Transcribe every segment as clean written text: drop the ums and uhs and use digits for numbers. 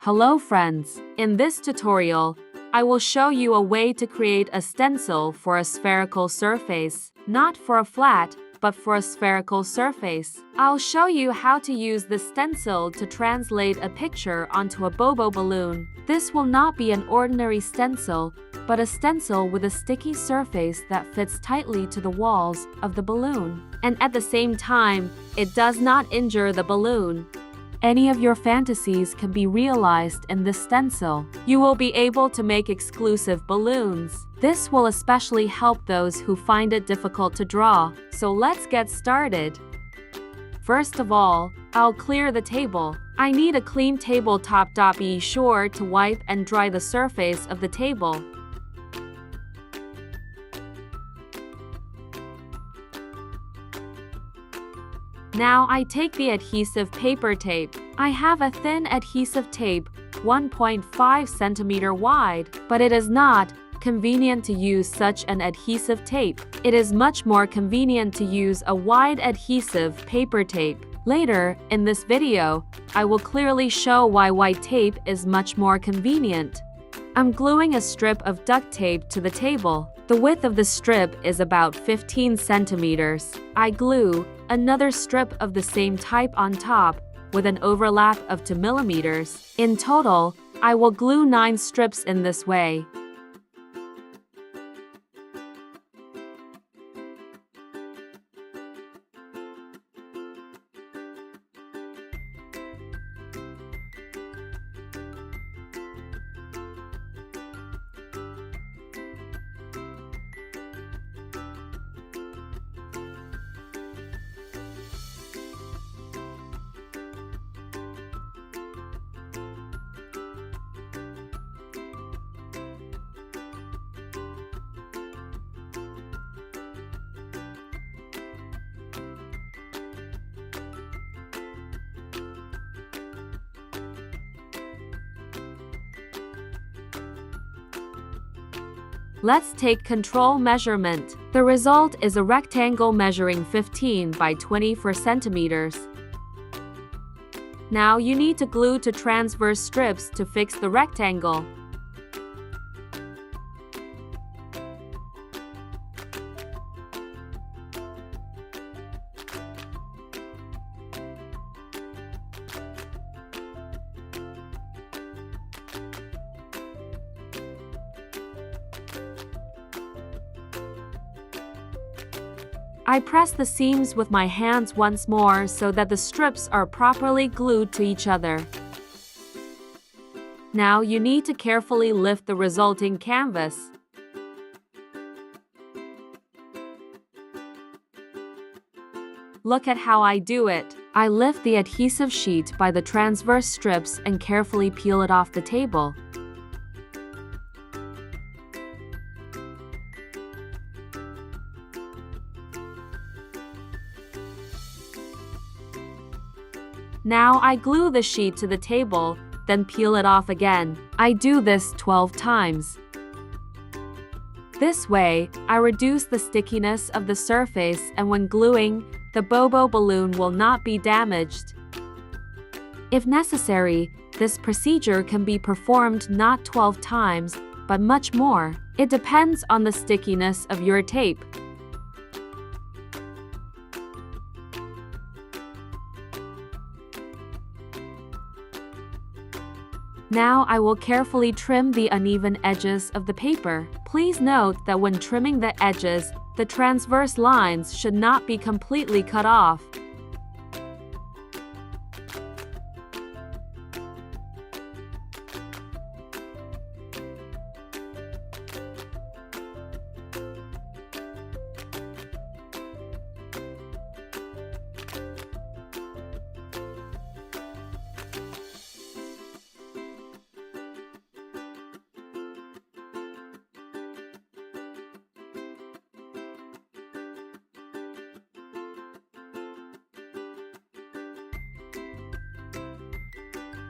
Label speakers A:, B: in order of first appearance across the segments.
A: Hello friends, in this tutorial, I will show you a way to create a stencil for a spherical surface, not for a flat, but for a spherical surface. I'll show you how to use the stencil to translate a picture onto a bobo balloon. This will not be an ordinary stencil, but a stencil with a sticky surface that fits tightly to the walls of the balloon. And at the same time, it does not injure the balloon. Any of your fantasies can be realized in this stencil. You will be able to make exclusive balloons. This will especially help those who find it difficult to draw. So let's get started. First of all, I'll clear the table. I need a clean tabletop. Be sure to wipe and dry the surface of the table. Now I take the adhesive paper tape. I have a thin adhesive tape, 1.5 centimeter wide, but it is not convenient to use such an adhesive tape. It is much more convenient to use a wide adhesive paper tape. Later, in this video, I will clearly show why white tape is much more convenient. I'm gluing a strip of duct tape to the table. The width of the strip is about 15 centimeters. I glue another strip of the same type on top with an overlap of 2 millimeters. In total, I will glue 9 strips in this way. Let's take control measurement. The result is a rectangle measuring 15 by 24 centimeters. Now you need to glue 2 transverse strips to fix the rectangle. I press the seams with my hands once more so that the strips are properly glued to each other. Now you need to carefully lift the resulting canvas. Look at how I do it. I lift the adhesive sheet by the transverse strips and carefully peel it off the table. Now I glue the sheet to the table, then peel it off again. I do this 12 times. This way, I reduce the stickiness of the surface, and when gluing, the bobo balloon will not be damaged. If necessary, this procedure can be performed not 12 times, but much more. It depends on the stickiness of your tape. Now I will carefully trim the uneven edges of the paper. Please note that when trimming the edges, the transverse lines should not be completely cut off.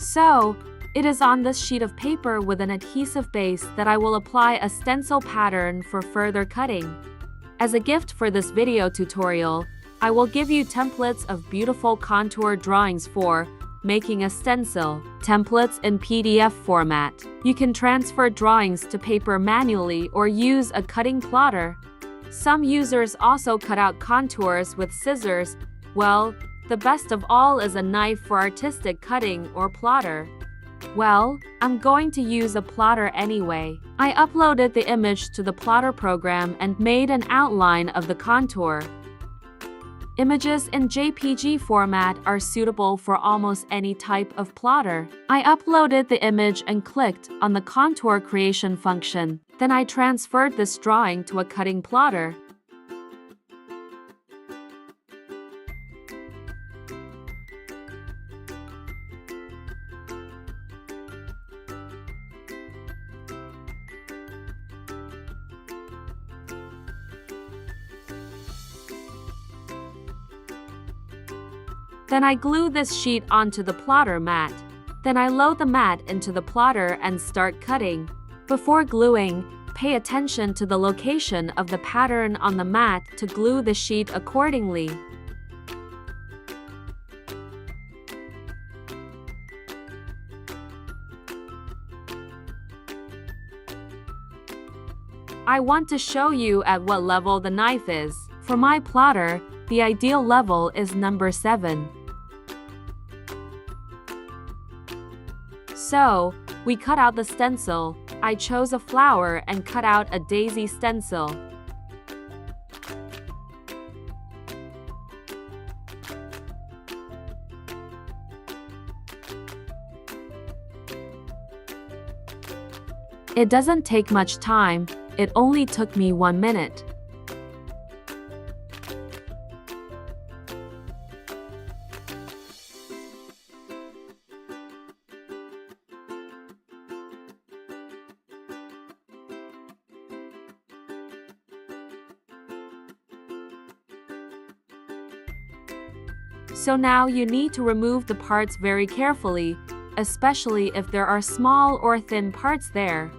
A: So, it is on this sheet of paper with an adhesive base that I will apply a stencil pattern for further cutting. As a gift for this video tutorial, I will give you templates of beautiful contour drawings for making a stencil. Templates in PDF format. You can transfer drawings to paper manually or use a cutting plotter. Some users also cut out contours with scissors. Well, the best of all is a knife for artistic cutting or plotter. Well, I'm going to use a plotter anyway. I uploaded the image to the plotter program and made an outline of the contour. Images in JPG format are suitable for almost any type of plotter. I uploaded the image and clicked on the contour creation function. Then I transferred this drawing to a cutting plotter. Then I glue this sheet onto the plotter mat. Then I load the mat into the plotter and start cutting. Before gluing, pay attention to the location of the pattern on the mat to glue the sheet accordingly. I want to show you at what level the knife is. For my plotter, the ideal level is number 7. So, we cut out the stencil. I chose a flower and cut out a daisy stencil. It doesn't take much time. It only took me 1 minute. So now you need to remove the parts very carefully, especially if there are small or thin parts there.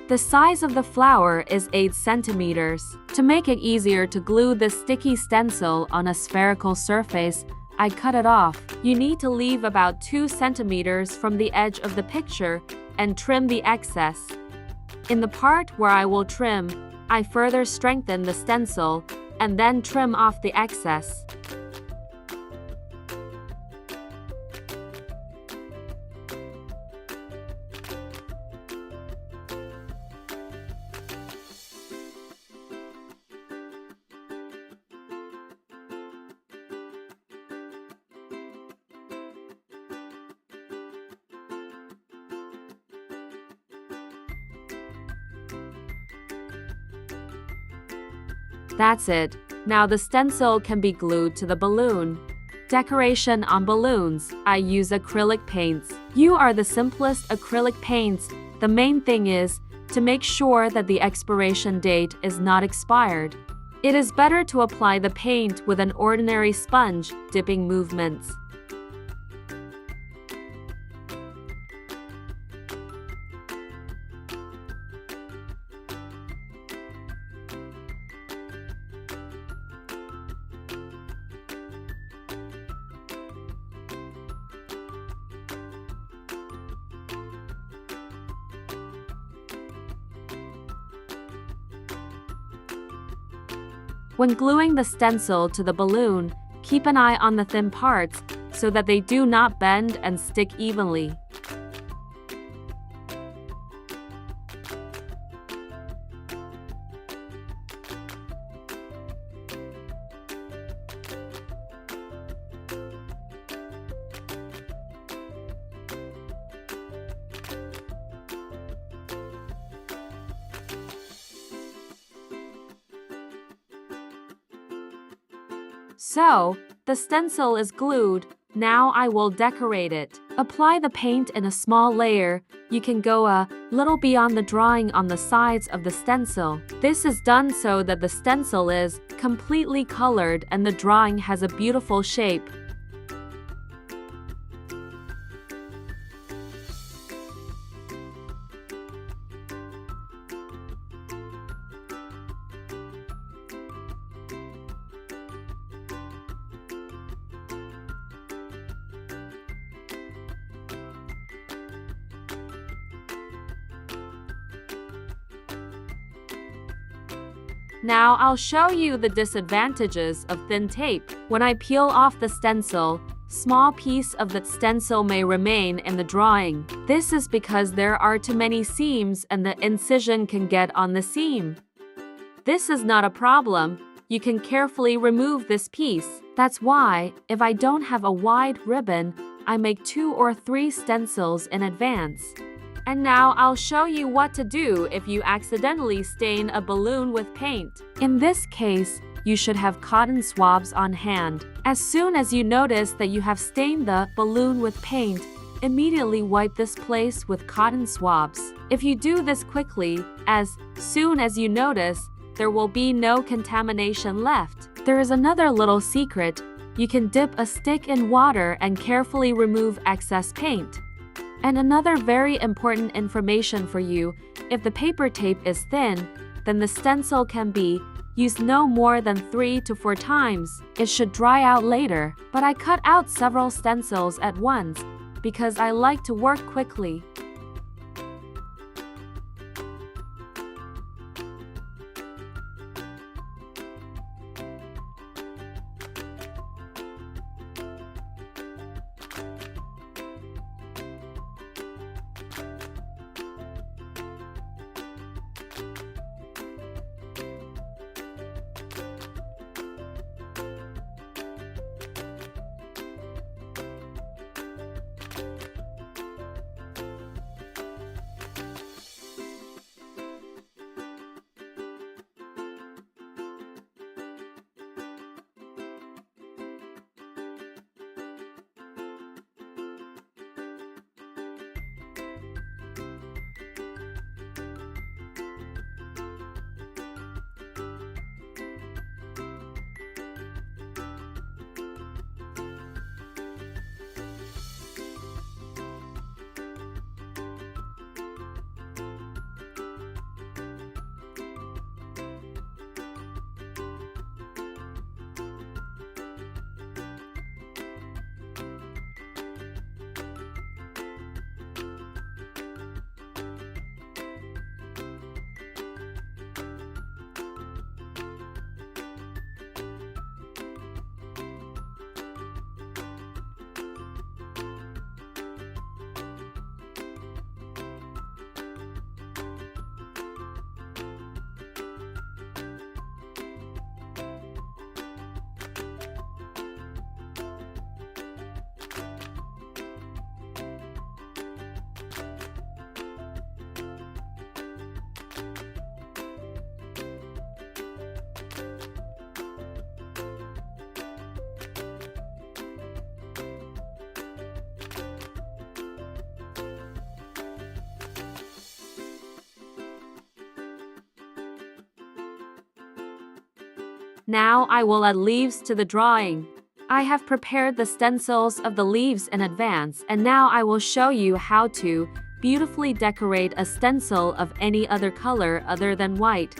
A: The size of the flower is 8 centimeters. To make it easier to glue this sticky stencil on a spherical surface, I cut it off. You need to leave about 2 centimeters from the edge of the picture and trim the excess. In the part where I will trim, I further strengthen the stencil and then trim off the excess. That's it. Now the stencil can be glued to the balloon. Decoration on balloons. I use acrylic paints. You are the simplest acrylic paints. The main thing is to make sure that the expiration date is not expired. It is better to apply the paint with an ordinary sponge, dipping movements. When gluing the stencil to the balloon, keep an eye on the thin parts so that they do not bend and stick evenly. So, the stencil is glued. Now I will decorate it. Apply the paint in a small layer. You can go a little beyond the drawing on the sides of the stencil. This is done so that the stencil is completely colored and the drawing has a beautiful shape. Now I'll show you the disadvantages of thin tape. When I peel off the stencil, small piece of the stencil may remain in the drawing. This is because there are too many seams and the incision can get on the seam. This is not a problem. You can carefully remove this piece. That's why, if I don't have a wide ribbon, I make 2 or 3 stencils in advance. And now I'll show you what to do if you accidentally stain a balloon with paint. In this case, you should have cotton swabs on hand. As soon as you notice that you have stained the balloon with paint, immediately wipe this place with cotton swabs. If you do this quickly, as soon as you notice, there will be no contamination left. There is another little secret. You can dip a stick in water and carefully remove excess paint. And another very important information for you, if the paper tape is thin, then the stencil can be used no more than 3 to 4 times. It should dry out later, but I cut out several stencils at once because I like to work quickly. Now I will add leaves to the drawing. I have prepared the stencils of the leaves in advance, and now I will show you how to beautifully decorate a stencil of any other color other than white.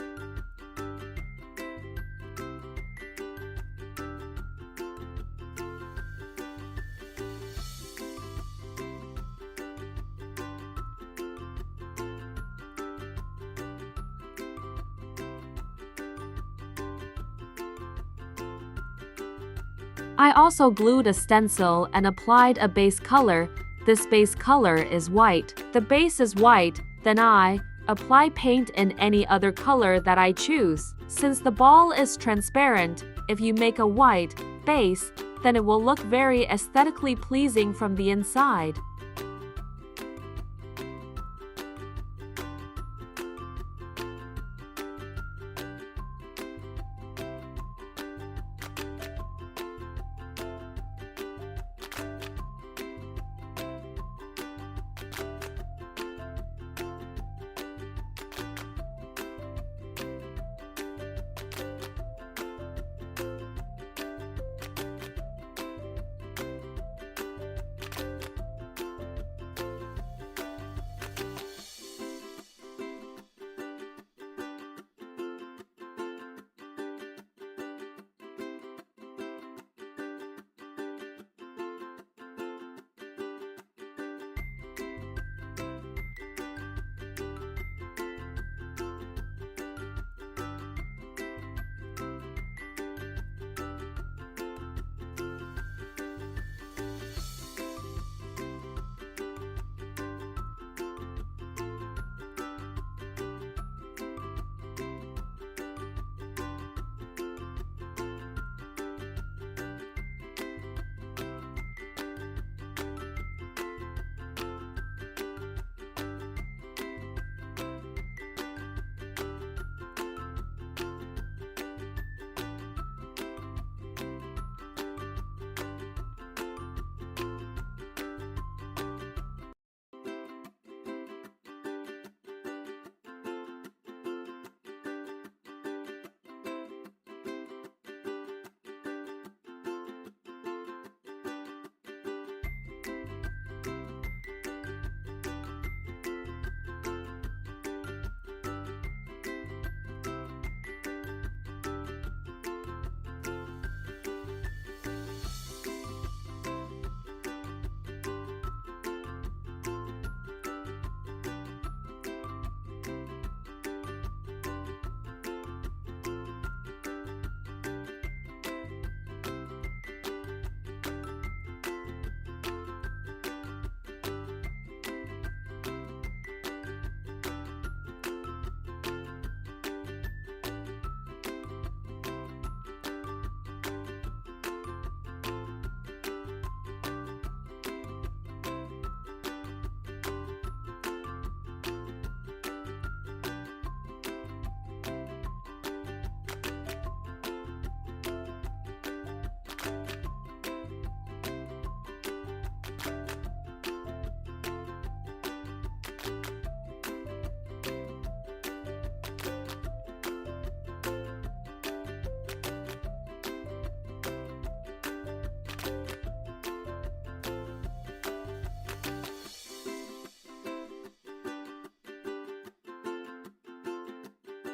A: I also glued a stencil and applied a base color. This base color is white. The base is white, then I apply paint in any other color that I choose. Since the ball is transparent, if you make a white base, then it will look very aesthetically pleasing from the inside.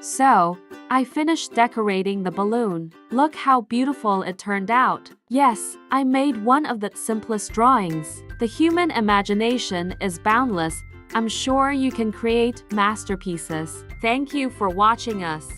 A: So, I finished decorating the balloon. Look how beautiful it turned out. Yes, I made one of the simplest drawings. The human imagination is boundless. I'm sure you can create masterpieces. Thank you for watching us.